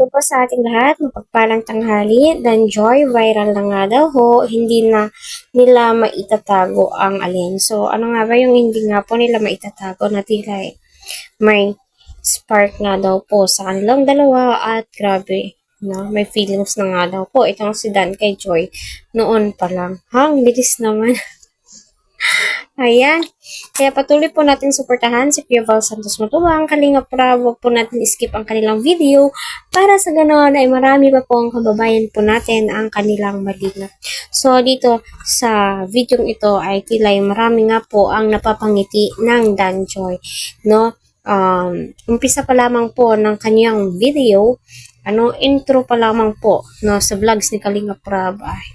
Hello po sa ating lahat, mapagpalang tanghali, dan joy, viral na nga daw ho, hindi na nila maitatago ang alin. So, ano nga ba yung hindi nga po nila maitatago na tila may spark nga daw po sa kanilang dalawa at grabe, no? May feelings na nga daw po itong si Dan kay Joy noon pa lang. Hang, bilis naman. Ayan. Kaya patuloy po natin suportahan si Kuya Val Santos Matubang, Kalingap Rab. Huwag po natin skip ang kanilang video para sa ganoon ay marami pa po ang kababayan po natin ang kanilang malinga. So, dito sa video ito ay tilay marami nga po ang napapangiti ng Dan Joy. No? Umpisa pa lamang po ng kanyang video, intro pa lamang po, no, sa vlogs ni Kalingap Rab, ay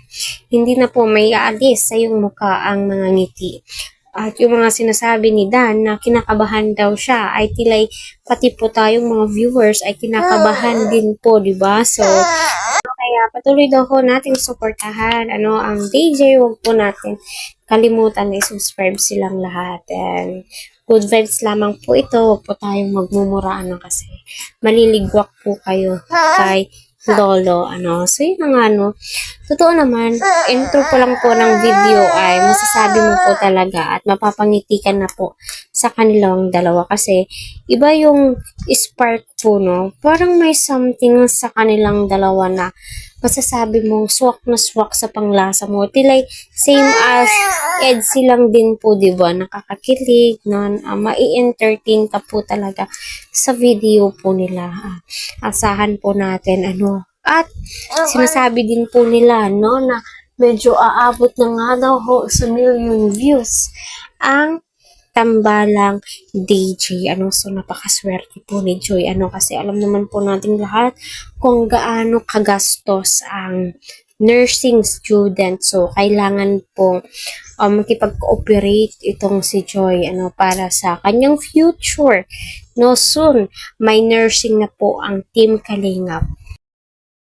hindi na po may aalis sa iyong mukha ang mga ngiti. At yung mga sinasabi ni Dan na kinakabahan daw siya ay tilay pati po tayong mga viewers ay kinakabahan din po, di ba? So, kaya patuloy daw po natin suportahan ang DJ. Huwag po natin kalimutan na i-subscribe silang lahat. And good vibes lamang po ito. Huwag po tayong magmumuraan kasi maliligwak po kayo kay Lolo, So, yun nga, totoo naman, intro pa lang po ng video ay masasabi mo po talaga at mapapangiti ka na po sa kanilang dalawa kasi iba yung spark po, no? Parang may something sa kanilang dalawa na masasabi mong swak na swak sa panglasa mo. Tilay, same as Ed silang din po, di ba? Nakakakilig, mai-entertain ka po talaga sa video po nila. Asahan po natin, At sinasabi din po nila, na medyo aabot na nga daw sa million views ang Tambalang DJ. So napakaswerte po ni Joy. Kasi alam naman po natin lahat kung gaano kagastos ang nursing student. So kailangan po makipag-cooperate itong si Joy para sa kanyang future. Soon may nursing na po ang Team Kalingap.